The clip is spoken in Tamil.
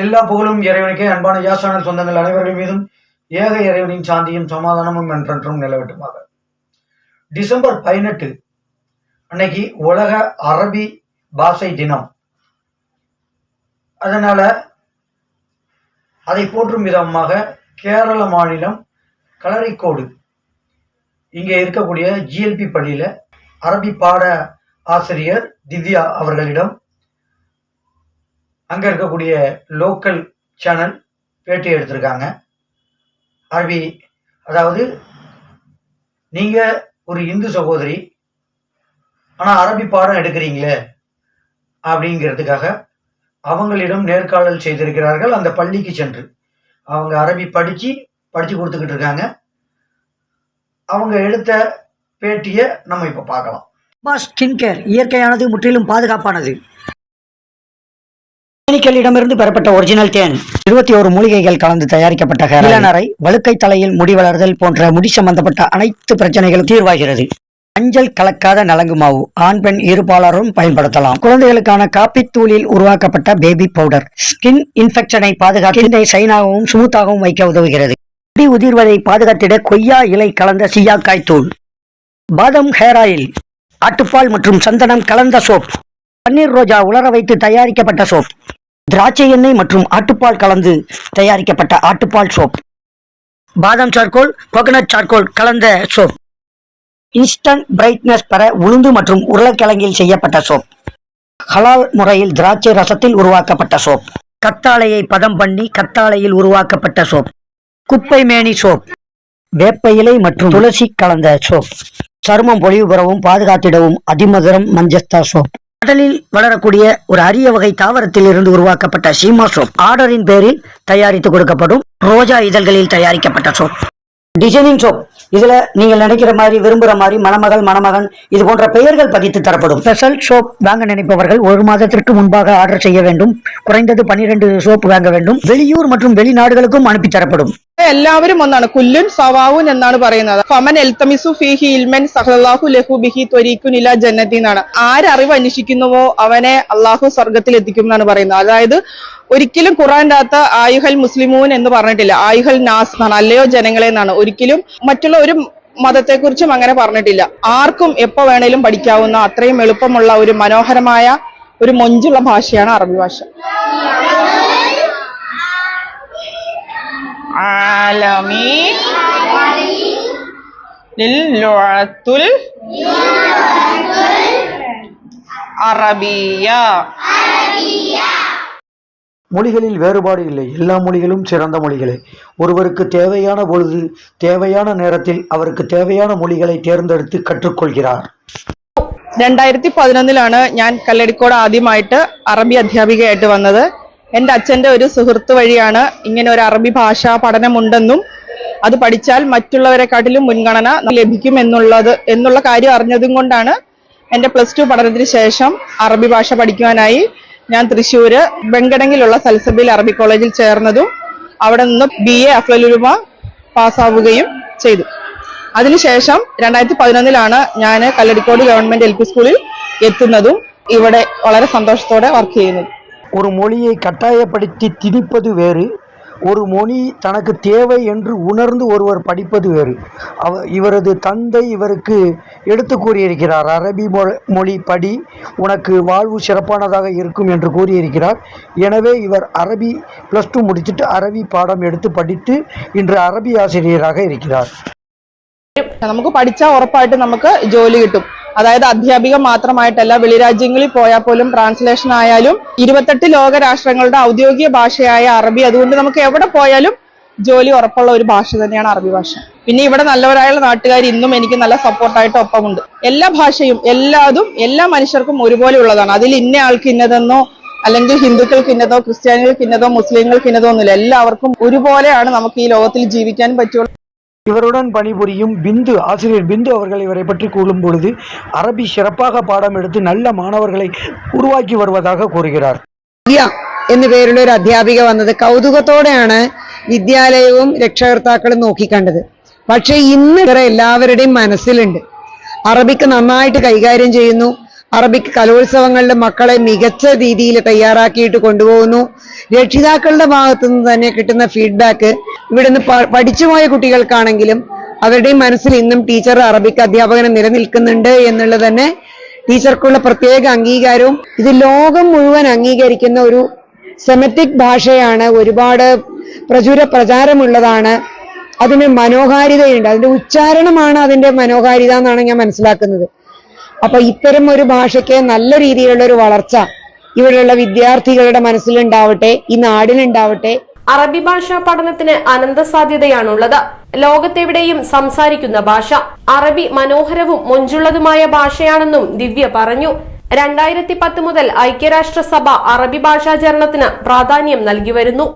எல்லா புகழும் இறைவனுக்கே. அன்பான யாசானல் சொந்தங்கள் அனைவர்கள் மீதும் ஏக இறைவனின் சாந்தியும் சமாதானமும் என்றென்றும் நிலவட்டுமாக. டிசம்பர் 18 அன்னைக்கு உலக அரபி பாஷை தினம். அதனால அதை போற்றும் விதமாக கேரள மாநிலம் களரிக்கோடு இங்கே இருக்கக்கூடிய ஜிஎல்பி பள்ளியில் அரபி பாட ஆசிரியர் திவ்யா அவர்களிடம் அங்கே இருக்கக்கூடிய லோக்கல் சேனல் பேட்டி எடுத்திருக்காங்க. அரபி, அதாவது நீங்கள் ஒரு இந்து சகோதரி ஆனால் அரபி பாடம் எடுக்கிறீங்களே அப்படிங்கிறதுக்காக அவங்களிடம் நேர்காணல் செய்திருக்கிறார்கள். அந்த பள்ளிக்கு சென்று அவங்க அரபி படித்து கொடுத்துக்கிட்டு இருக்காங்க. அவங்க எடுத்த பேட்டியை நம்ம இப்போ பார்க்கலாம். ஸ்கின் கேர் இயற்கையானது, முற்றிலும் பாதுகாப்பானது. தேனீக்களிடமிருந்து பெறப்பட்ட ஒரிஜினல் தேன், 21 மூலிகைகள் கலந்து தயாரிக்கப்பட்ட இளநரை, வழுக்கை தலையில் முடி வளர்தல் போன்ற முடி சம்பந்தப்பட்ட அனைத்து பிரச்சனைகளும் தீர்வாகிறது. மஞ்சள் கலக்காத நலங்கு மாவு ஆண் பெண் இருபாலரும் பயன்படுத்தலாம். குழந்தைகளுக்கான காப்பி தூளில் உருவாக்கப்பட்ட பேபி பவுடர் ஸ்கின் இன்ஃபெக்ஷனை பாதுகாக்க சைனாகவும் ஸ்மூத்தாகவும் வைக்க உதவுகிறது. முடி உதிர்வதை பாதுகாத்திட கொய்யா இலை கலந்த சீயாக்காய் தூள், பாதம் ஹேர் ஆயில், ஆட்டுப்பால் மற்றும் சந்தனம் கலந்த சோப், பன்னீர் ரோஜா உலர வைத்து தயாரிக்கப்பட்ட சோப், திராட்சை எண்ணெய் மற்றும் ஆட்டுப்பால் கலந்து தயாரிக்கப்பட்ட ஆட்டுப்பால் சோப், பாதாம் சார்கோல், கோகனட் சார்கோல் கலந்த சோப், இன்ஸ்டன்ட் பிரைட்னஸ் பெற உளுந்து மற்றும் உருளைக்கிழங்கில் செய்யப்பட்ட சோப், ஹலால் முறையில் திராட்சை ரசத்தில் உருவாக்கப்பட்ட சோப், கத்தாழையை பதம் பண்ணி கத்தாழையில் உருவாக்கப்பட்ட சோப், குப்பை மேனி சோப், வேப்ப இலை மற்றும் துளசி கலந்த சோப், சருமம் பொலிவு பெறவும் பாதுகாத்திடவும் அதிமதுரம் மஞ்சஸ்தா சோப், கடலில் வளரக்கூடிய ஒரு அரிய வகை தாவரத்தில் இருந்து உருவாக்கப்பட்ட சீமா சோப், ஆர்டரின் பேரில் தயாரித்து கொடுக்கப்படும் ரோஜா இதழ்களில் தயாரிக்கப்பட்ட சோப், டிசைனிங் சோப். இதுல நீங்கள் நினைக்கிற மாதிரி, விரும்புகிற மாதிரி மணமகள் மணமகன் இது போன்ற பெயர்கள் பதித்து தரப்படும். ஸ்பெஷல் சோப் வாங்க நினைப்பவர்கள் 1 மாதத்திற்கு முன்பாக ஆர்டர் செய்ய வேண்டும். കുறைந்தது 12 സോപ്പ് വാങ്ങ வேண்டும். വെളിയൂർ மற்றும் வெளிநாடுகளுக்கும் அனுப்பி தரப்படும். എല്ലാവരും ഒന്നാണ്, കുല്ലുൻ സവാവുൻ എന്നാണ് പറയുന്നത്. ഫമൻ എൽതമിസു ഫീഹി ഇൽമൻ സഹല്ലാഹു ലഹു ബിഹി ത്വരീകുൻ ഇലാ ജന്നത്തി എന്നാണ്. ആരറിവ് അന്വേഷിക്കുന്നുവോ അവനെ അള്ളാഹു സ്വർഗത്തിൽ എത്തിക്കും എന്നാണ് പറയുന്നത്. അതായത് ഒരിക്കലും ഖുർആന്റെ അകത്ത് ആയുഹൽ മുസ്ലിമൂൻ എന്ന് പറഞ്ഞിട്ടില്ല, ആയുഹൽ നാസ് എന്നാണ്, അല്ലയോ ജനങ്ങളെ എന്നാണ്. ഒരിക്കലും മറ്റുള്ള ഒരു മതത്തെക്കുറിച്ചും അങ്ങനെ പറഞ്ഞിട്ടില്ല. ആർക്കും എപ്പോ വേണേലും പഠിക്കാവുന്ന അത്രയും എളുപ്പമുള്ള ഒരു മനോഹരമായ ഒരു മൊഞ്ചുള്ള ഭാഷയാണ് അറബി ഭാഷ. ആലമീൻ ലിൽലുഅത്തുൽ அரபிய. மொழிகளில் வேறுபாடு இல்லை, எல்லா மொழிகளும் சிறந்த மொழிகளே. ஒருவருக்கு தேவையான பொழுது தேவையான நேரத்தில் அவருக்கு தேவையான மொழிகளை தேர்ந்தெடுத்து கற்றுக்கொள்கிறார். 2011 ഞാൻ കല്ലടിക്കോട് ആദ്യമായിട്ട് അറബി അധ്യാപികയായിട്ട് വന്നത്. എൻ്റെ അച്ഛൻ്റെ ഒരു സുഹൃത്ത് വഴിയാണ് ഇങ്ങനെ ഒരു അറബി ഭാഷാ പഠനമുണ്ടെന്നും അത് പഠിച്ചാൽ മറ്റുള്ളവരെക്കാട്ടിലും മുൻഗണന ലഭിക്കും എന്നുള്ള കാര്യം അറിഞ്ഞതും കൊണ്ടാണ് എൻ്റെ +2 പഠനത്തിന് ശേഷം അറബി ഭാഷ പഠിക്കുവാനായി ഞാൻ തൃശ്ശൂര് വെങ്കടങ്ങിലുള്ള സൽസബിൽ അറബി കോളേജിൽ ചേർന്നതും അവിടെ നിന്ന് BA അഫ്ലലുലുമ പാസ്സാവുകയും ചെയ്തു. അതിനുശേഷം 2011 ഞാൻ കല്ലടിക്കോട് ഗവൺമെന്റ് LP സ്കൂളിൽ എത്തുന്നതും ഇവിടെ വളരെ സന്തോഷത്തോടെ വർക്ക് ചെയ്യുന്നത്. ஒரு மொழியை கட்டாயப்படுத்தி திணிப்பது வேறு, ஒரு மொழி தனக்கு தேவை என்று உணர்ந்து ஒருவர் படிப்பது வேறு. இவரது தந்தை இவருக்கு எடுத்து கூறியிருக்கிறார், அரபி மொழி படி, உனக்கு வாழ்வு சிறப்பானதாக இருக்கும் என்று கூறியிருக்கிறார். எனவே இவர் அரபி +2 முடிச்சுட்டு அரபி பாடம் எடுத்து படித்து இன்று அரபி ஆசிரியராக இருக்கிறார். നമുക്ക് പഠിച്ചാൽ ഉറപ്പായിട്ട് നമുക്ക് ജോലി കിട്ടും. അതായത് അധ്യാപിക മാത്രമായിട്ടല്ല, വെളിരാജ്യങ്ങളിൽ പോയാൽ പോലും ട്രാൻസ്ലേഷൻ ആയാലും 28 ലോകരാഷ്ട്രങ്ങളുടെ ഔദ്യോഗിക ഭാഷയായ അറബി, അതുകൊണ്ട് നമുക്ക് എവിടെ പോയാലും ജോലി ഉറപ്പുള്ള ഒരു ഭാഷ തന്നെയാണ് അറബി ഭാഷ. പിന്നെ ഇവിടെ നല്ലവരായുള്ള നാട്ടുകാർ ഇന്നും എനിക്ക് നല്ല സപ്പോർട്ടായിട്ട് ഒപ്പമുണ്ട്. എല്ലാ ഭാഷയും എല്ലാ മനുഷ്യർക്കും ഒരുപോലെ ഉള്ളതാണ്. അതിൽ ഇന്ന ആൾക്ക് ഇന്നതെന്നോ അല്ലെങ്കിൽ ഹിന്ദുക്കൾക്ക് ഇന്നതോ ക്രിസ്ത്യാനികൾക്ക് ഇന്നതോ മുസ്ലിങ്ങൾക്ക് ഇന്നതോ ഒന്നുമില്ല. എല്ലാവർക്കും ഒരുപോലെയാണ് നമുക്ക് ഈ ലോകത്തിൽ ജീവിക്കാൻ പറ്റുള്ളൂ. இவருடன் பணிபுரியும் ஆசிரியர் பிந்து அவர்கள் இவரை பற்றி கூறும் பொழுது அரபி சிறப்பாக பாடம் எடுத்து நல்ல மாணவர்களை உருவாக்கி வருவதாக கூறுகிறார். എന്നു പേരുള്ള ഒരു അധ്യാപിക വന്നത് കൗതുകത്തോടെയാണ് വിദ്യാലയവും രക്ഷകർത്താക്കളും നോക്കിക്കണ്ടത്. പക്ഷെ ഇന്ന് എല്ലാവരുടെയും മനസ്സിലുണ്ട്, അറബിക്ക് നന്നായിട്ട് കൈകാര്യം ചെയ്യുന്നു, അറബിക് കലോത്സവങ്ങളിൽ മക്കളെ മികച്ച രീതിയിൽ തയ്യാറാക്കിയിട്ട് കൊണ്ടുപോകുന്നു. രക്ഷിതാക്കളുടെ ഭാഗത്തു നിന്ന് തന്നെ കിട്ടുന്ന ഫീഡ്ബാക്ക് ഇവിടുന്ന് പഠിച്ചുപോയ കുട്ടികൾക്കാണെങ്കിലും അവരുടെയും മനസ്സിൽ ഇന്നും ടീച്ചർ അറബിക് അധ്യാപകനെ നിലനിൽക്കുന്നുണ്ട് എന്നുള്ളത് തന്നെ ടീച്ചർക്കുള്ള പ്രത്യേക അംഗീകാരവും. ഇത് ലോകം മുഴുവൻ അംഗീകരിക്കുന്ന ഒരു സെമറ്റിക് ഭാഷയാണ്, ഒരുപാട് പ്രചാരമുള്ളതാണ്, അതിന് മനോഹാരിതയുണ്ട്, അതിന്റെ ഉച്ചാരണമാണ് അതിന്റെ മനോഹാരിത എന്നാണ് ഞാൻ മനസ്സിലാക്കുന്നത്. അപ്പൊ ഇത്തരം ഒരു ഭാഷയ്ക്ക് നല്ല രീതിയിലുള്ള ഒരു വളർച്ച ഇവിടെയുള്ള വിദ്യാർത്ഥികളുടെ മനസ്സിലുണ്ടാവട്ടെ, ഈ നാടിനുണ്ടാവട്ടെ. അറബി ഭാഷാ പഠനത്തിന് അനന്ത സാധ്യതയാണുള്ളത്. ലോകത്തെവിടെയും സംസാരിക്കുന്ന ഭാഷ. അറബി മനോഹരവും മൊഞ്ചുള്ളതുമായ ഭാഷയാണെന്നും ദിവ്യ പറഞ്ഞു. 2010 മുതൽ ഐക്യരാഷ്ട്രസഭ അറബി ഭാഷാചരണത്തിന് പ്രാധാന്യം നൽകി വരുന്നു.